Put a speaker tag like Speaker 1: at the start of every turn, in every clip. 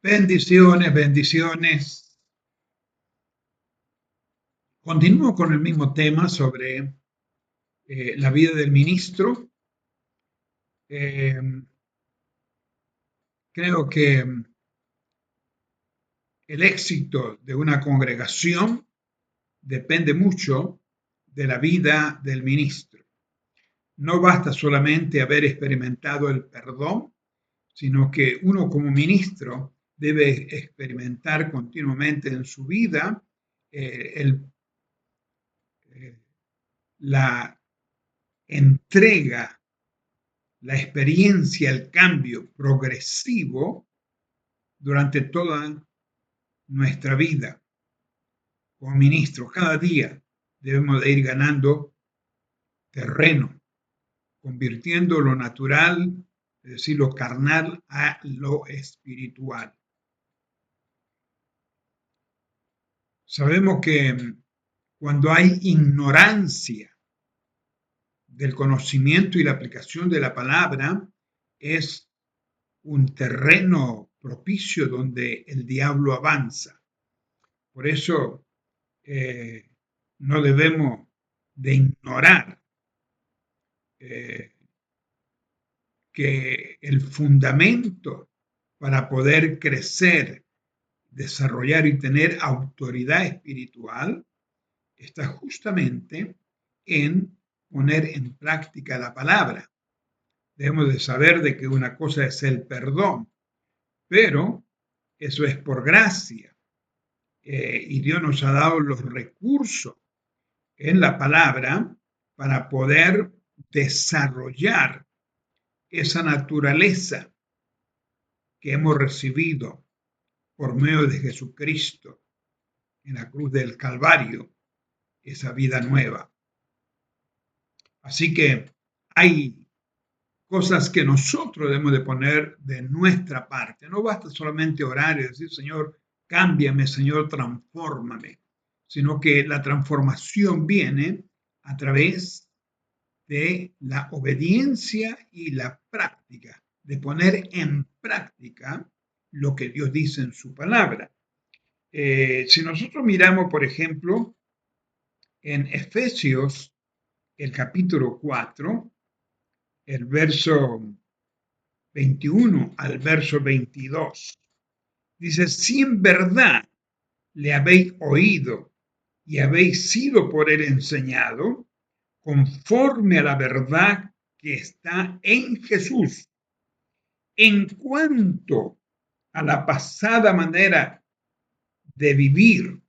Speaker 1: Bendiciones, bendiciones. Continúo con el mismo tema sobre la vida del ministro. Eh, Creo que el éxito de una congregación depende mucho de la vida del ministro. No basta solamente haber experimentado el perdón, sino que uno como ministro debe experimentar continuamente en su vida eh, eh, la entrega, la experiencia, el cambio progresivo durante toda nuestra vida como ministros. Cada día debemos de ir ganando terreno, convirtiendo lo natural, es decir, lo carnal, a lo espiritual. Sabemos que cuando hay ignorancia del conocimiento y la aplicación de la palabra, es un terreno propicio donde el diablo avanza. Por eso no debemos de ignorar que el fundamento para poder crecer, desarrollar y tener autoridad espiritual está justamente en poner en práctica la palabra. Debemos de saber de que una cosa es el perdón, pero eso es por gracia. Y Dios nos ha dado los recursos en la palabra para poder desarrollar esa naturaleza que hemos recibido por medio de Jesucristo en la cruz del Calvario, esa vida nueva. Así que hay cosas que nosotros debemos de poner de nuestra parte. No basta solamente orar y decir, Señor, cámbiame, Señor, transfórmame, sino que la transformación viene a través de la obediencia y la práctica, de poner en práctica lo que Dios dice en su palabra. Si nosotros miramos, por ejemplo, en Efesios, el capítulo 4, el verso 21 al verso 22, dice, si en verdad le habéis oído y habéis sido por él enseñado, conforme a la verdad que está en Jesús, en cuanto a la pasada manera de vivir,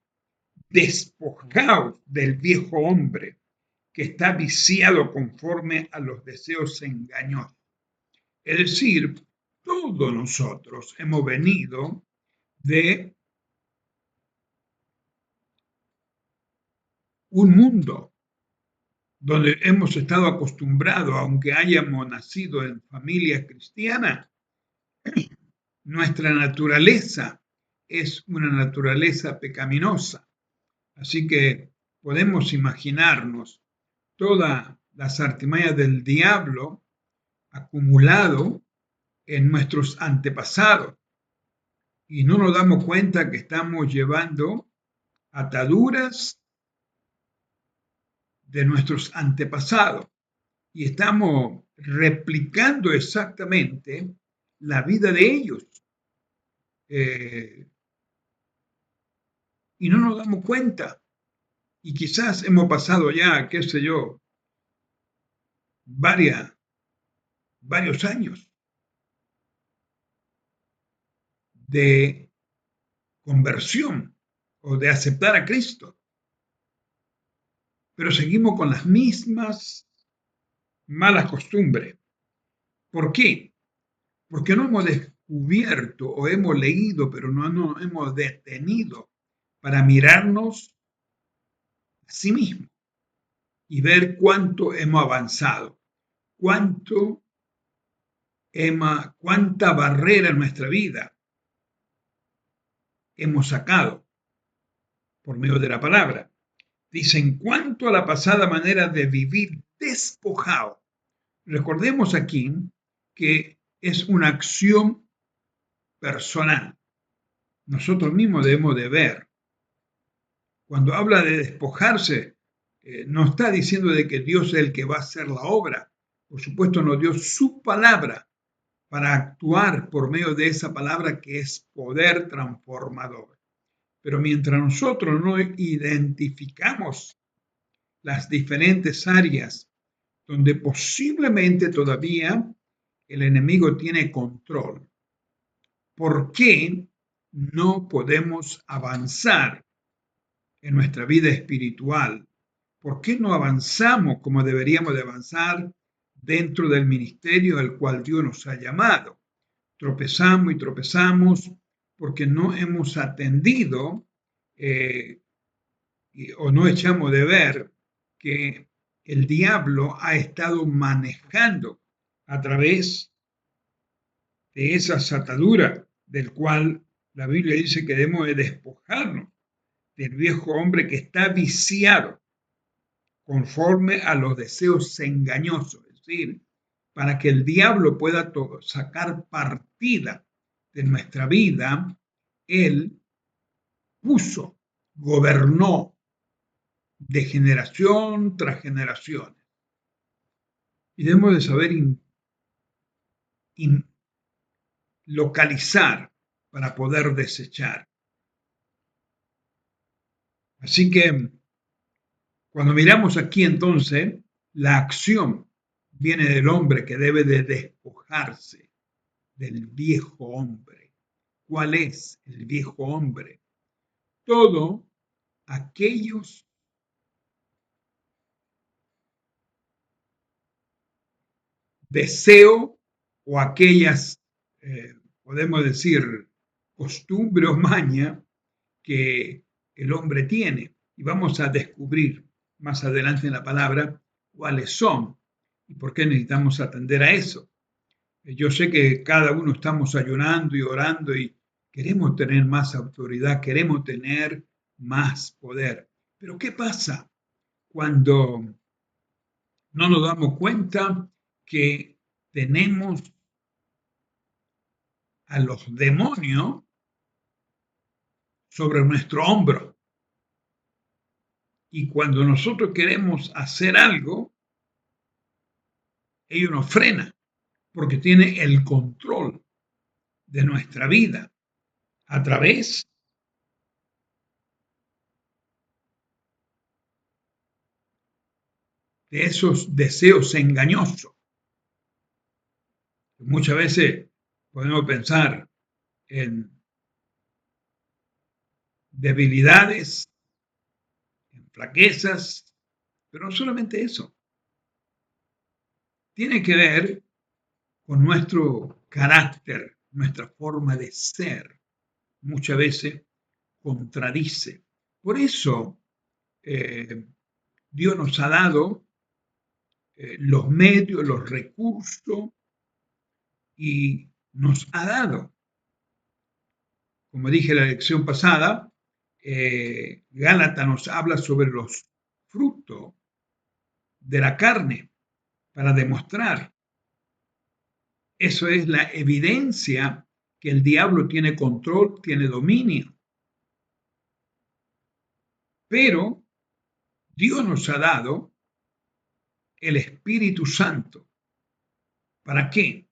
Speaker 1: despojaos del viejo hombre que está viciado conforme a los deseos engañosos. Es decir, todos nosotros hemos venido de un mundo donde hemos estado acostumbrados, aunque hayamos nacido en familia cristiana, nuestra naturaleza es una naturaleza pecaminosa. Así que podemos imaginarnos todas las artimañas del diablo acumulado en nuestros antepasados y no nos damos cuenta que estamos llevando ataduras de nuestros antepasados y estamos replicando exactamente la vida de ellos. Y no nos damos cuenta. Y quizás hemos pasado ya, qué sé yo, varios años de conversión o de aceptar a Cristo, pero seguimos con las mismas malas costumbres. ¿Por qué? Porque no hemos descubierto o hemos leído, pero no nos hemos detenido para mirarnos a sí mismos y ver cuánto hemos avanzado, cuánta barrera en nuestra vida hemos sacado por medio de la palabra. Dice, en cuanto a la pasada manera de vivir despojado. Recordemos aquí que es una acción personal. nosotros mismos debemos de ver. Cuando habla de despojarse, no está diciendo de que Dios es el que va a hacer la obra. Por supuesto, nos dio su palabra para actuar por medio de esa palabra que es poder transformador. Pero mientras nosotros no identificamos las diferentes áreas donde posiblemente todavía el enemigo tiene control, ¿por qué no podemos avanzar en nuestra vida espiritual? ¿Por qué no avanzamos como deberíamos de avanzar dentro del ministerio al cual Dios nos ha llamado? Tropezamos y tropezamos porque no hemos atendido o no echamos de ver que el diablo ha estado manejando a través de esa atadura del cual la Biblia dice que debemos de despojarnos del viejo hombre que está viciado conforme a los deseos engañosos, es decir, para que el diablo pueda sacar partida de nuestra vida, él gobernó de generación tras generación. Y debemos de saber localizar para poder desechar. Así que cuando miramos aquí entonces, la acción viene del hombre que debe de despojarse del viejo hombre. ¿Cuál es el viejo hombre? Todos aquellos deseos o aquellas, podemos decir, costumbres o mañas que el hombre tiene. Y vamos a descubrir más adelante en la palabra cuáles son y por qué necesitamos atender a eso. Yo sé que cada uno estamos ayunando y orando y queremos tener más autoridad, queremos tener más poder. Pero ¿qué pasa cuando no nos damos cuenta que tenemos a los demonios sobre nuestro hombro? Y cuando nosotros queremos hacer algo, ellos nos frenan porque tiene el control de nuestra vida a través de esos deseos engañosos. Muchas veces podemos pensar en debilidades, en flaquezas, pero no solamente eso. Tiene que ver con nuestro carácter, nuestra forma de ser. Muchas veces contradice. Por eso Dios nos ha dado los medios, los recursos y nos ha dado, como dije en la lección pasada, Gálatas nos habla sobre los frutos de la carne para demostrar. Eso es la evidencia que el diablo tiene control, tiene dominio. Pero Dios nos ha dado el Espíritu Santo. ¿Para qué?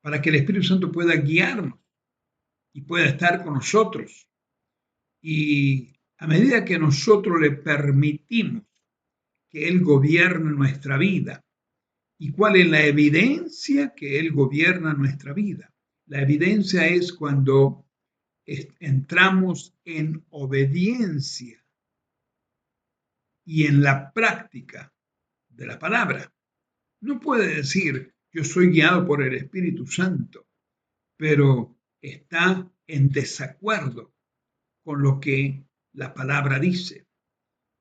Speaker 1: Para que el Espíritu Santo pueda guiarnos y pueda estar con nosotros. Y a medida que nosotros le permitimos que Él gobierne nuestra vida, ¿y cuál es la evidencia que Él gobierna nuestra vida? La evidencia es cuando entramos en obediencia y en la práctica de la palabra. No puede decir, yo soy guiado por el Espíritu Santo, pero está en desacuerdo con lo que la palabra dice.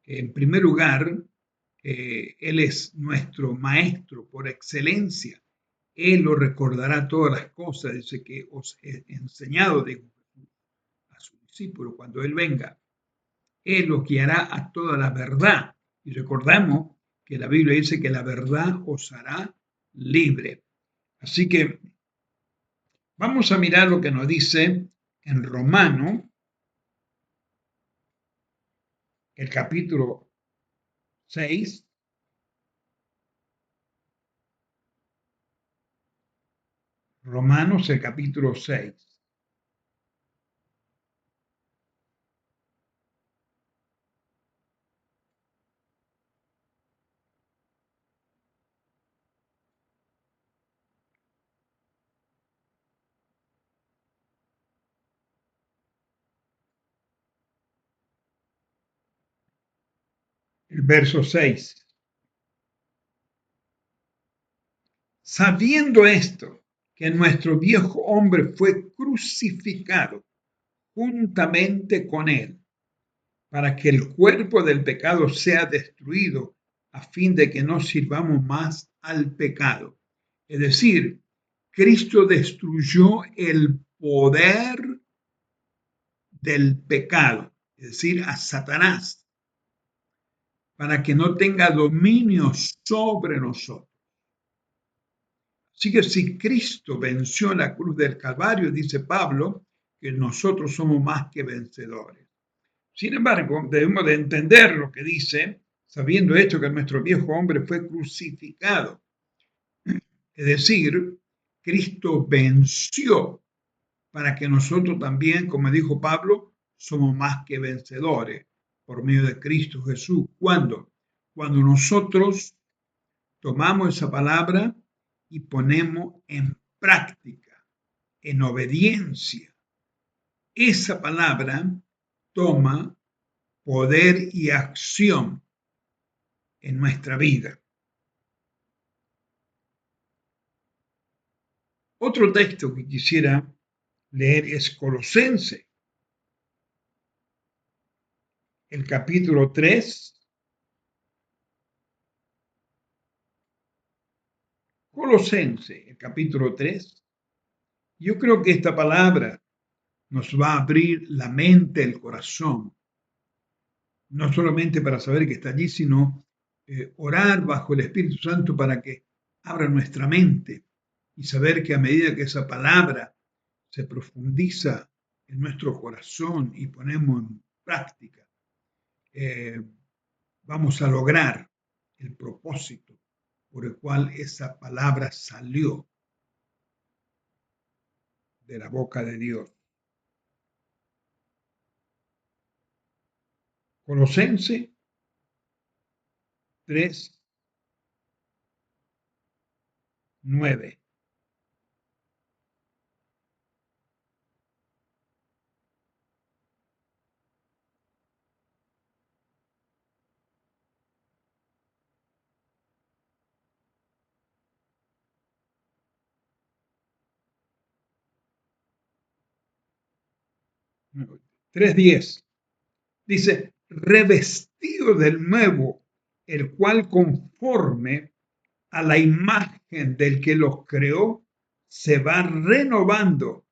Speaker 1: En primer lugar, Él es nuestro maestro por excelencia. Él lo recordará todas las cosas, dice que os he enseñado, dijo a su discípulo cuando Él venga. Él los guiará a toda la verdad. Y recordamos que la Biblia dice que la verdad os hará libre. Así que vamos a mirar lo que nos dice en Romano, el capítulo 6, Romanos el capítulo 6. El verso 6. Sabiendo esto, que nuestro viejo hombre fue crucificado juntamente con él, para que el cuerpo del pecado sea destruido, a fin de que no sirvamos más al pecado. Es decir, Cristo destruyó el poder del pecado, es decir, a Satanás, para que no tenga dominio sobre nosotros. Así que si Cristo venció en la cruz del Calvario, dice Pablo, que nosotros somos más que vencedores. Sin embargo, debemos de entender lo que dice, sabiendo esto que nuestro viejo hombre fue crucificado. Es decir, Cristo venció para que nosotros también, como dijo Pablo, somos más que vencedores por medio de Cristo Jesús. ¿Cuándo? Cuando nosotros tomamos esa palabra y ponemos en práctica, en obediencia. Esa palabra toma poder y acción en nuestra vida. Otro texto que quisiera leer es Colosense, el capítulo 3. Colosense, el capítulo 3. Yo creo que esta palabra nos va a abrir la mente, el corazón, no solamente para saber que está allí, sino orar bajo el Espíritu Santo para que abra nuestra mente y saber que a medida que esa palabra se profundiza en nuestro corazón y ponemos en práctica, vamos a lograr el propósito por el cual esa palabra salió de la boca de Dios. Colosense 3, 9. Tres 10. Dice, revestido del nuevo, el cual conforme a la imagen del que los creó, se va renovando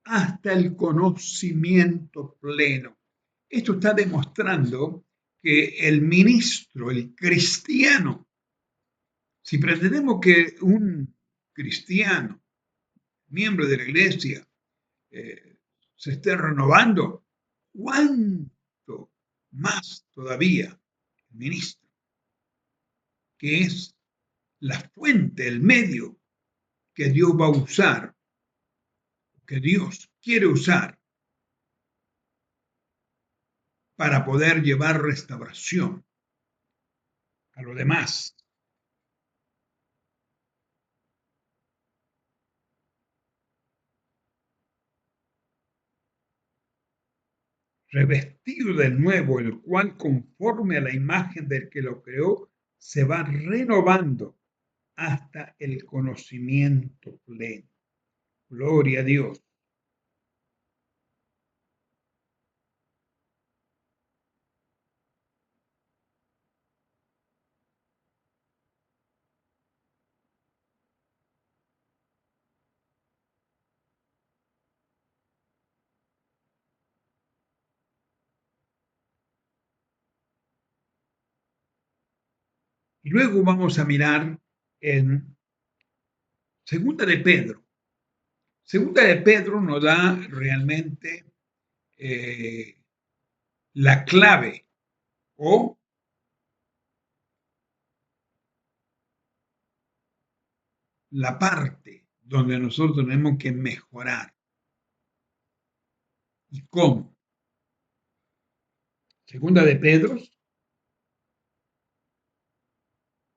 Speaker 1: hasta el conocimiento pleno. Esto está demostrando que el ministro, el cristiano, si pretendemos que un cristiano, miembro de la iglesia, se esté renovando, ¿cuánto más todavía el ministro, que es la fuente, el medio que Dios va a usar, que Dios quiere usar para poder llevar restauración a lo demás? Revestido de nuevo, el cual conforme a la imagen del que lo creó, se va renovando hasta el conocimiento pleno. Gloria a Dios. Y luego vamos a mirar en Segunda de Pedro, Segunda de Pedro nos da realmente la clave o la parte donde nosotros tenemos que mejorar. ¿Y cómo? Segunda de Pedro,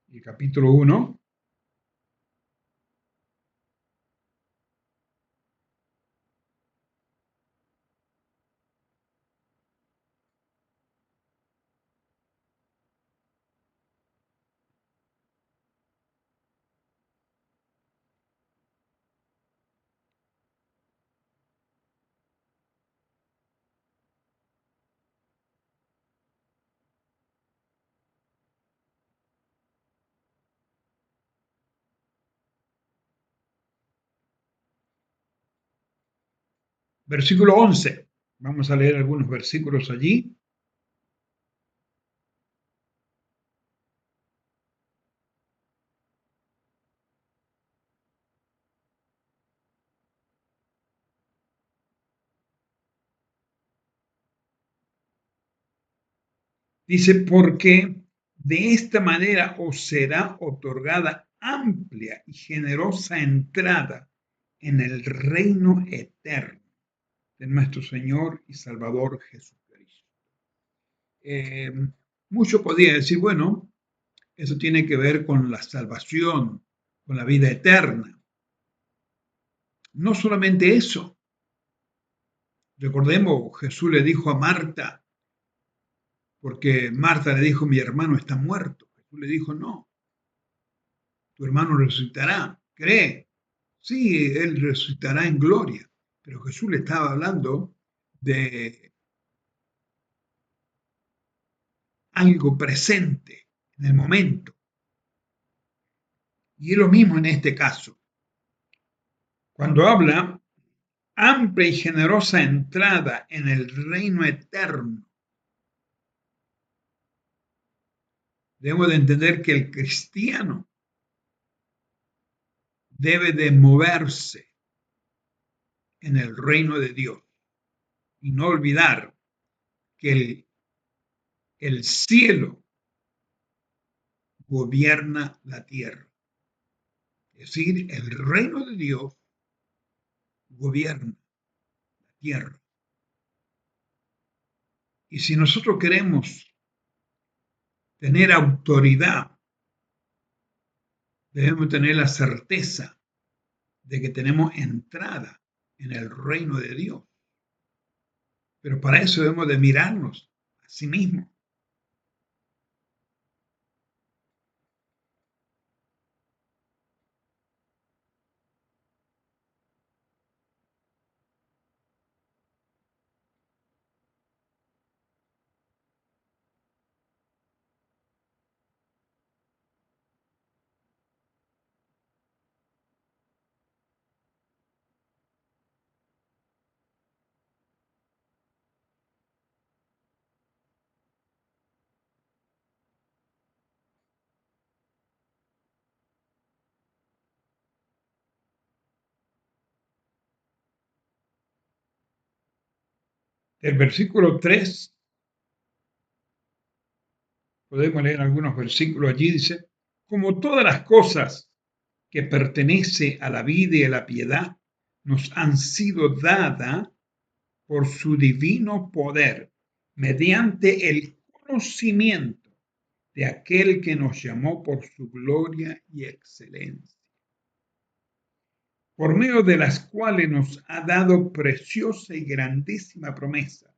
Speaker 1: el capítulo 1, versículo 11. Vamos a leer algunos versículos allí. Dice, porque de esta manera os será otorgada amplia y generosa entrada en el reino eterno de nuestro Señor y Salvador Jesucristo. Eh, Mucho podría decir, bueno, eso tiene que ver con la salvación, con la vida eterna. No solamente eso. Recordemos, Jesús le dijo a Marta, porque Marta le dijo, mi hermano está muerto. Jesús le dijo, no, tu hermano resucitará, cree. Sí, él resucitará en gloria. Pero Jesús le estaba hablando de algo presente en el momento. Y es lo mismo en este caso. Cuando habla amplia y generosa entrada en el reino eterno, debemos de entender que el cristiano debe de moverse en el reino de Dios y no olvidar que el cielo gobierna la tierra. Es decir, el reino de Dios gobierna la tierra. Y si nosotros queremos tener autoridad, debemos tener la certeza de que tenemos entrada en el reino de Dios. Pero para eso debemos de mirarnos a sí mismos. El versículo 3, podemos leer algunos versículos allí, dice, como todas las cosas que pertenece a la vida y a la piedad nos han sido dadas por su divino poder, mediante el conocimiento de aquel que nos llamó por su gloria y excelencia, por medio de las cuales nos ha dado preciosa y grandísima promesa,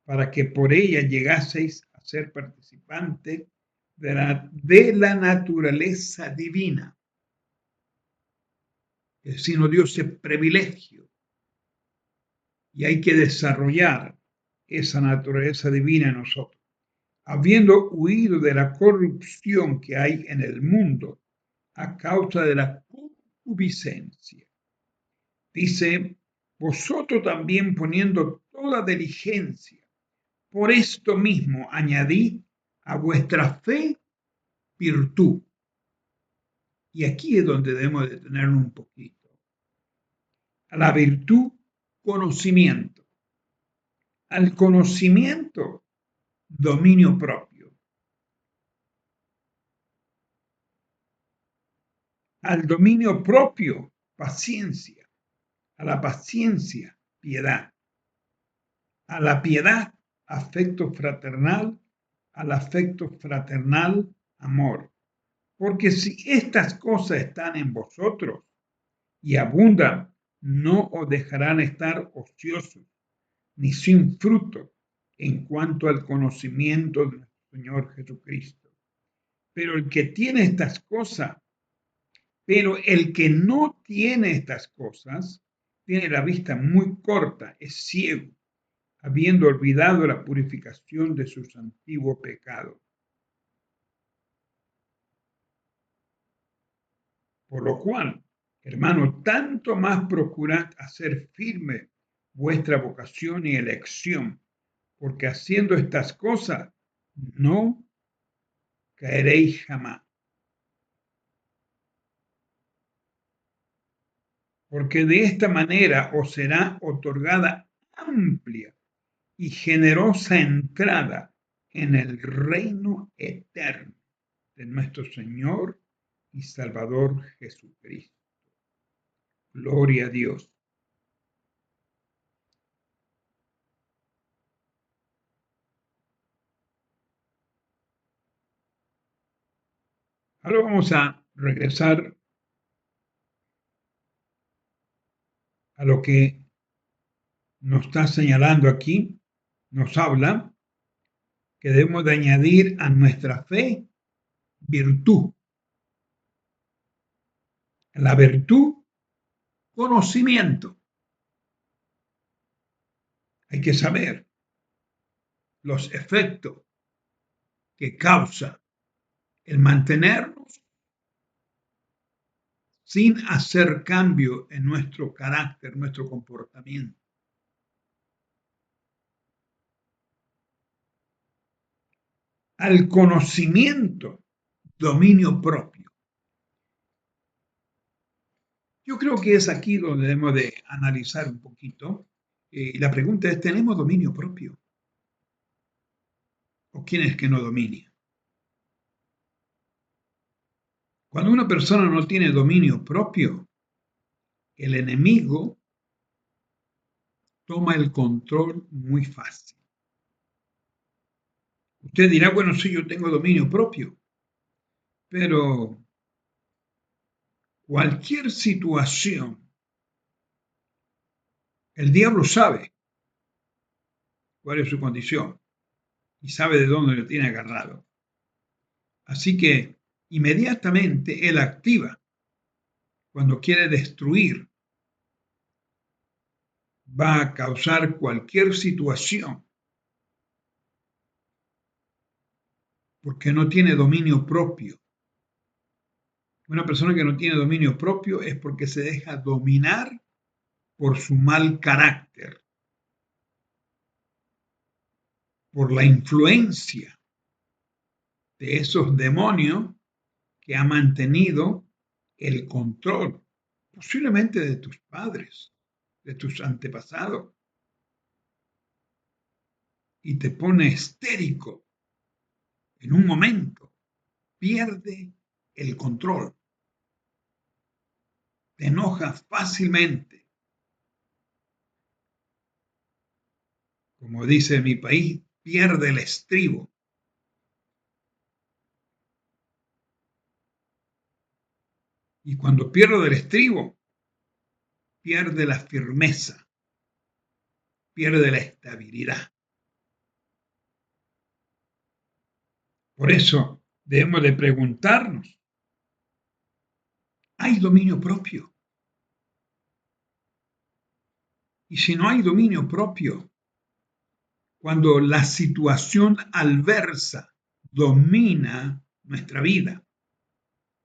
Speaker 1: para que por ella llegaseis a ser participantes de la naturaleza divina. El decir, nos dio ese privilegio y hay que desarrollar esa naturaleza divina en nosotros. Habiendo huido de la corrupción que hay en el mundo a causa de la concupiscencia. Dice, vosotros también poniendo toda diligencia, por esto mismo añadid a vuestra fe virtud. Y aquí es donde debemos detenernos un poquito. A la virtud, conocimiento. Al conocimiento, dominio propio. Al dominio propio, paciencia. A la paciencia, piedad. A la piedad, afecto fraternal. Al afecto fraternal, amor. Porque si estas cosas están en vosotros y abundan, no os dejarán estar ociosos ni sin fruto en cuanto al conocimiento de nuestro Señor Jesucristo. Pero el que tiene estas cosas, pero el que no tiene estas cosas, tiene la vista muy corta, es ciego, habiendo olvidado la purificación de sus antiguos pecados. Por lo cual, hermano, tanto más procurad hacer firme vuestra vocación y elección, porque haciendo estas cosas no caeréis jamás. Porque de esta manera os será otorgada amplia y generosa entrada en el reino eterno de nuestro Señor y Salvador Jesucristo. Gloria a Dios. Ahora vamos a regresar a lo que nos está señalando aquí. Nos habla que debemos de añadir a nuestra fe virtud. La virtud, conocimiento. Hay que saber los efectos que causa el mantenernos sin hacer cambio en nuestro carácter, nuestro comportamiento. Al conocimiento, dominio propio. Yo creo que es aquí donde debemos de analizar un poquito. La pregunta es, ¿tenemos dominio propio? ¿O quién es que no domina? Cuando una persona no tiene dominio propio, el enemigo toma el control muy fácil. Usted dirá, bueno, sí, yo tengo dominio propio, pero cualquier situación, el diablo sabe cuál es su condición y sabe de dónde lo tiene agarrado. Así que inmediatamente él activa cuando quiere destruir, va a causar cualquier situación porque no tiene dominio propio. Una persona que no tiene dominio propio es porque se deja dominar por su mal carácter, por la influencia de esos demonios que ha mantenido el control, posiblemente de tus padres, de tus antepasados, y te pone histérico en un momento, pierde el control, te enojas fácilmente. Como dice mi país, pierde el estribo. Y cuando pierde el estribo, pierde la firmeza, pierde la estabilidad. Por eso debemos de preguntarnos, ¿hay dominio propio? Y si no hay dominio propio, cuando la situación adversa domina nuestra vida,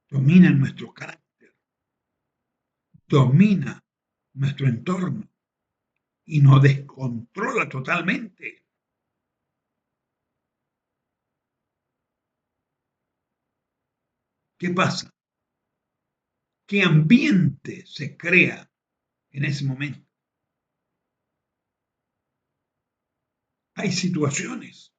Speaker 1: domina nuestro carácter, domina nuestro entorno y nos descontrola totalmente, ¿qué pasa? ¿Qué ambiente se crea en ese momento. Hay situaciones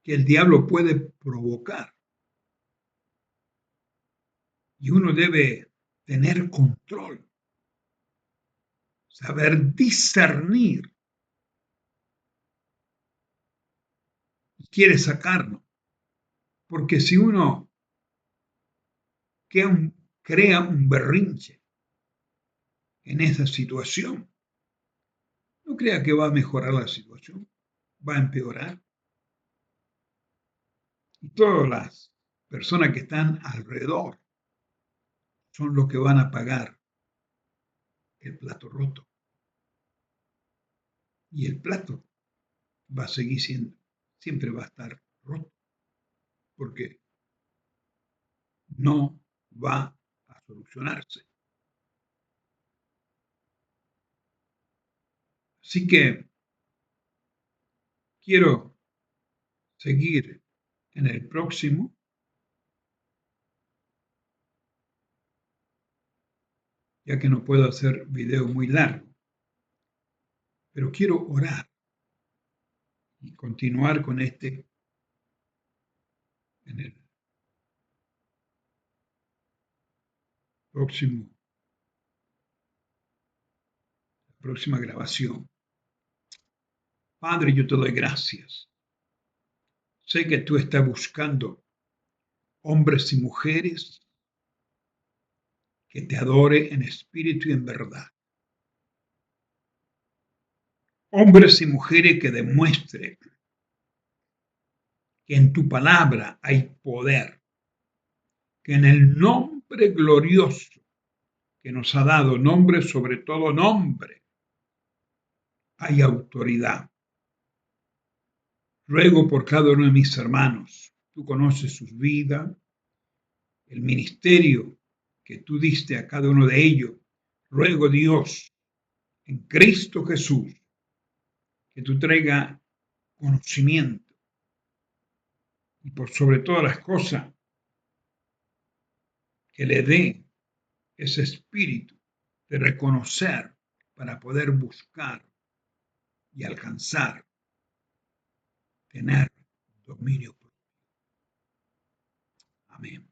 Speaker 1: que el diablo puede provocar y uno debe tener control, saber discernir y quiere sacarnos. Porque si uno crea un berrinche en esa situación, no crea que va a mejorar la situación, va a empeorar. Y todas las personas que están alrededor son los que van a pagar el plato roto. Y el plato va a seguir siendo, siempre va a estar roto, porque no va a solucionarse. Así que quiero seguir en el próximo, ya que no puedo hacer video muy largo, pero quiero orar y continuar con este en el próximo, la próxima grabación. Padre, yo te doy gracias. Sé que tú estás buscando hombres y mujeres que te adore en espíritu y en verdad. Hombres y mujeres que demuestren que en tu palabra hay poder, que en el nombre glorioso que nos ha dado, nombre sobre todo nombre, hay autoridad. Ruego por cada uno de mis hermanos, tú conoces sus vidas, el ministerio que tú diste a cada uno de ellos. Ruego, Dios, en Cristo Jesús, que tú traigas conocimiento y por sobre todas las cosas, que le dé ese espíritu de reconocer para poder buscar y alcanzar, tener dominio propio. Amén.